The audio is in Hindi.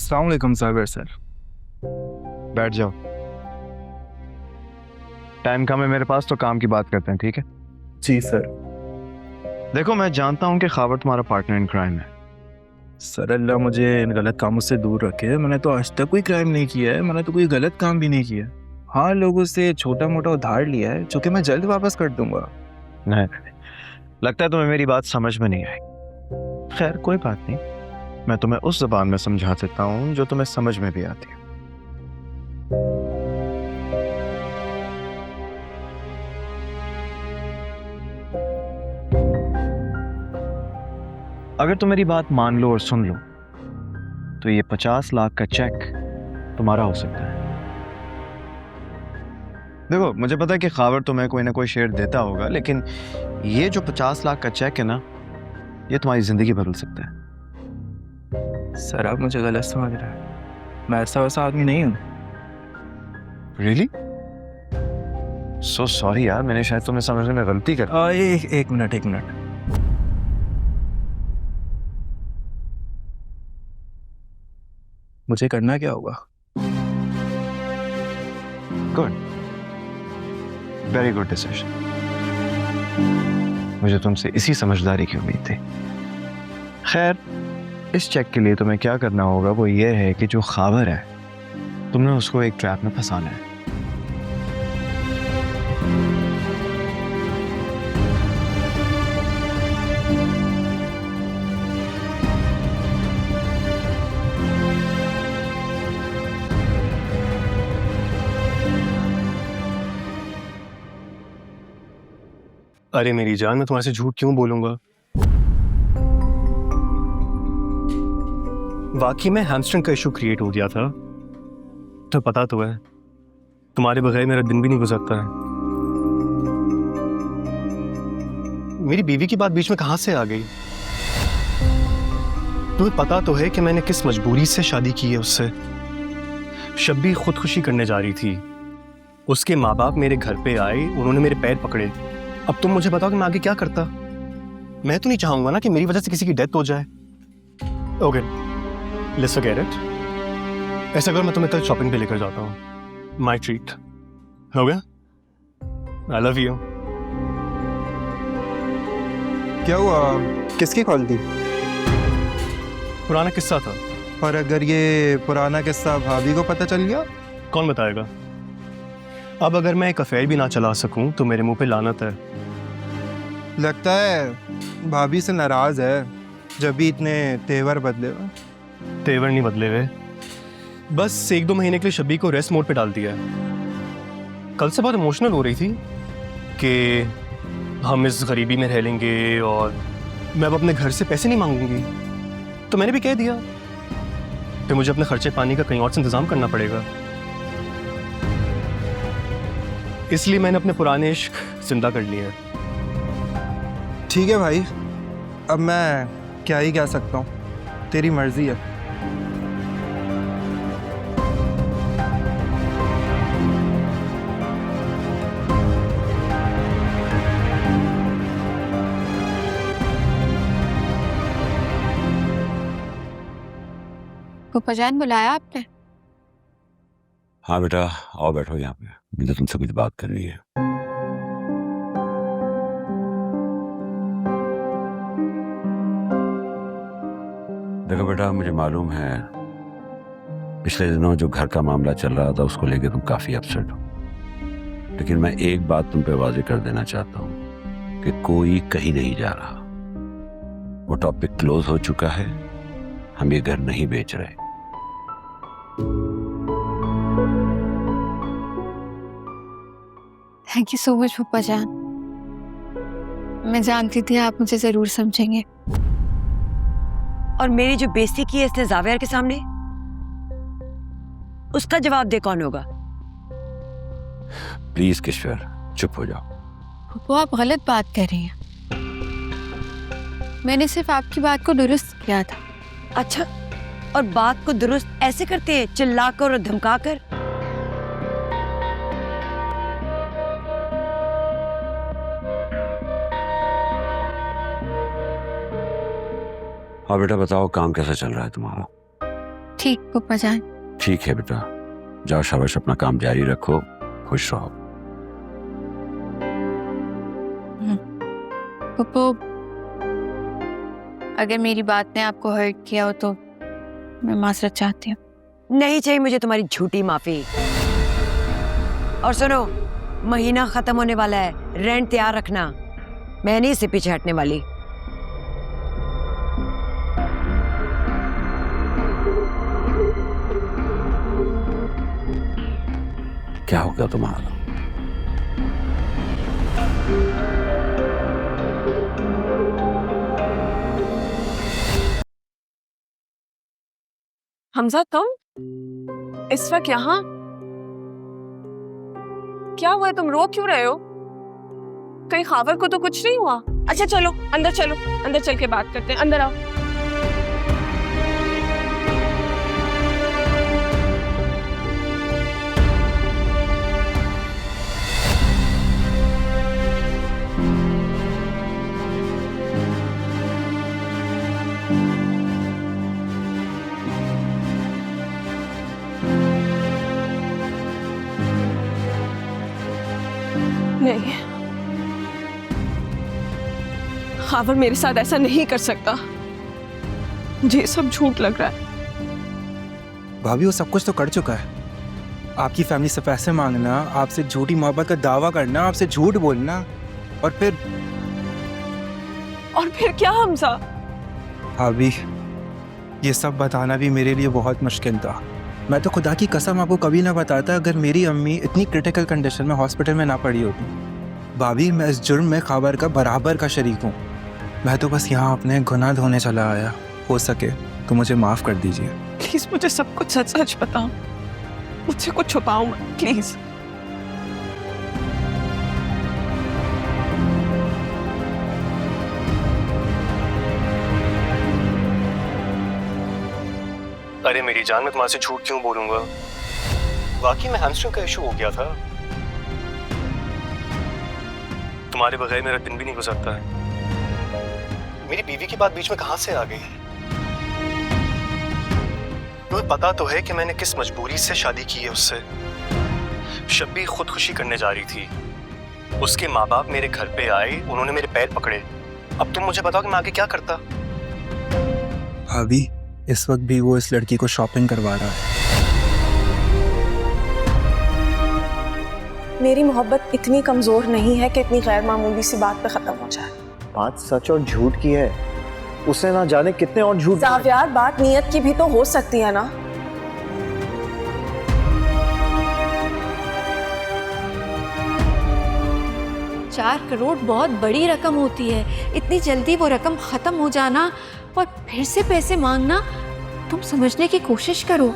अस्सलाम वालेकुम सागर सर। बैठ जाओ। टाइम कम है मेरे पास, तो काम की बात करते हैं, ठीक है? जी सर। देखो, मैं जानता हूँ कि खावर तुम्हारा पार्टनर इन क्राइम है। सर अल्लाह मुझे इन गलत कामों से दूर रखे। मैंने तो आज तक कोई क्राइम नहीं किया है, मैंने तो कोई गलत काम भी नहीं किया। हाँ, लोगों से छोटा मोटा उधार लिया है जो कि मैं जल्द वापस कर दूंगा। नहीं, लगता है तुम्हें मेरी बात समझ में नहीं आई। खैर, कोई बात नहीं, मैं तुम्हें उस जबान में समझा सकता हूँ जो तुम्हें समझ में भी आती है। अगर तुम मेरी बात मान लो और सुन लो तो ये 50 लाख का चेक तुम्हारा हो सकता है। देखो, मुझे पता है कि खावर तुम्हें कोई ना कोई शेयर देता होगा, लेकिन ये जो 50 लाख का चेक है ना, ये तुम्हारी जिंदगी बदल सकता है। सर आप मुझे गलत समझ रहे हैं, मैं ऐसा वैसा आदमी नहीं हूँ। रियली? सो सॉरी यार, मैंने शायद तुम्हें समझने में गलती कर। एक मिनट। मुझे करना क्या होगा? Good, very good decision. मुझे तुमसे इसी समझदारी की उम्मीद थी। खैर, इस चेक के लिए तुम्हें क्या करना होगा वो ये है कि जो खावर है, तुमने उसको एक ट्रैप में फंसाना है। अरे मेरी जान, मैं तुम्हारे से झूठ क्यों बोलूंगा? वाकई में हैमस्ट्रिंग का इशू क्रिएट हो गया था। तो पता तो है, तुम्हारे बगैर मेरा दिन भी नहीं गुजरता है। मेरी बीवी की बात बीच में कहां से आ गई? तुम्हें पता तो है कि मैंने किस मजबूरी से शादी की है उससे। शब्बी खुदकुशी करने जा रही थी, उसके माँ बाप मेरे घर पे आए, उन्होंने मेरे पैर पकड़े। अब तुम मुझे बताओ कि मैं आगे क्या करता? मैं तो नहीं चाहूंगा ना कि मेरी वजह से किसी की डेथ हो जाए। Okay, let's forget it. ऐसा करो, मैं तुम्हें कल शॉपिंग पे लेकर जाता हूँ। My treat. हो गया? I love you. क्या हुआ? किसकी कॉल थी? पुराना किस्सा था। और अगर ये पुराना किस्सा भाभी को पता चल गया? कौन बताएगा? अब अगर मैं एक अफेयर भी ना चला सकूं तो मेरे मुंह पे लानत है। लगता है भाभी से नाराज है, जब भी इतने तेवर बदले हुए। तेवर नहीं बदले हुए, बस 1-2 महीने के लिए शब्बी को रेस्ट मोड पे डाल दिया है। कल से बहुत इमोशनल हो रही थी कि हम इस गरीबी में रह लेंगे और मैं अब अपने घर से पैसे नहीं मांगूंगी। तो मैंने भी कह दिया कि मुझे अपने खर्चे पानी का कहीं और से इंतजाम करना पड़ेगा। इसलिए मैंने अपने पुराने इश्क जिंदा कर लिए हैं। ठीक है भाई, अब मैं क्या ही कह सकता हूँ, तेरी मर्जी है। फूफा जान बुलाया आपने? हाँ बेटा, आओ बैठो यहाँ पे, मुझे तुमसे कुछ बात करनी है। देखो बेटा, मुझे मालूम है पिछले दिनों जो घर का मामला चल रहा था उसको लेके तुम काफी अपसेट हो, लेकिन मैं एक बात तुम पे वाजे कर देना चाहता हूँ कि कोई कहीं नहीं जा रहा। वो टॉपिक क्लोज हो चुका है, हम ये घर नहीं बेच रहे। थैंक यू सो मच फूफा जान। मैं जानती थी आप मुझे जरूर समझेंगे। और मेरी जो बेइज्जती की है इसने जावेर के सामने, उसका जवाब दे कौन होगा? प्लीज किश्वर, चुप हो जाओ। फूफा आप गलत बात कर रही हैं। मैंने सिर्फ आपकी बात को दुरुस्त किया था। अच्छा, और बात को दुरुस्त ऐसे करते हैं, चिल्लाकर और धमकाकर? हाँ बेटा, बताओ काम कैसा चल रहा है तुम्हारा? ठीक पप्पा जान। ठीक है बेटा, जाओ शाबाश, अपना काम जारी रखो, खुश रहो। पप्पू, अगर मेरी बात ने आपको हर्ट किया हो तो मैं माजरत चाहती हूँ। नहीं चाहिए मुझे तुम्हारी झूठी माफी। और सुनो, महीना खत्म होने वाला है, रेंट तैयार रखना, मैं नहीं इससे पीछे हटने वाली। क्या हो गया तुम्हारा? हमजा, तुम इस वक्त यहाँ? क्या हुआ है? तुम रो क्यों रहे हो? कहीं खावर को तो कुछ नहीं हुआ? अच्छा चलो चलो, अंदर चल के बात करते हैं, अंदर आओ। नहीं, खावर मेरे साथ ऐसा नहीं कर सकता। मुझे ये सब झूठ लग रहा है। भाभी वो सब कुछ तो कर चुका है। आपकी फैमिली से पैसे मांगना, आपसे झूठी मोहब्बत का दावा करना, आपसे झूठ बोलना, और फिर क्या हमजा? भाभी ये सब बताना भी मेरे लिए बहुत मुश्किल था। मैं तो खुदा की कसम आपको कभी ना बताता अगर मेरी अम्मी इतनी क्रिटिकल कंडीशन में हॉस्पिटल में ना पड़ी होती। भाभी मैं इस जुर्म में खाबर का बराबर का शरीक हूँ। मैं तो बस यहाँ अपने गुनाह धोने चला आया। हो सके तो मुझे माफ़ कर दीजिए। प्लीज मुझे सब कुछ सच सच बताओ, मुझसे कुछ छुपाओ मत प्लीज। अरे मेरी जान, मैं तुम्हारे से झूठ क्यों बोलूंगा? वाकई में हैमस्ट्रिंग का इशू हो गया था। तुम्हारे बगैर मेरा दिन भी नहीं गुजरता है। मेरी बीवी की बात बीच में कहां से आ गई? तुम्हें पता तो है कि मैंने किस मजबूरी से शादी की है उससे। शब्बी खुदकुशी करने जा रही थी, उसके माँ बाप मेरे घर पे आए, उन्होंने मेरे पैर पकड़े। अब तुम मुझे बताओ कि मैं आगे क्या करता? भाभी इस वक्त भी वो इस लड़की को शॉपिंग करवा रहा है। मेरी मोहब्बत इतनी कमजोर नहीं है कि इतनी गैर मामूली सी बात पे खत्म हो जाए। बात सच और झूठ की है, उसने ना जाने कितने और झूठ। यार बात नीयत की भी तो हो सकती है ना। चार करोड़ बहुत बड़ी रकम होती है। इतनी जल्दी वो रकम खत्म हो जाना और फिर से पैसे मांगना, तुम समझने की कोशिश करो।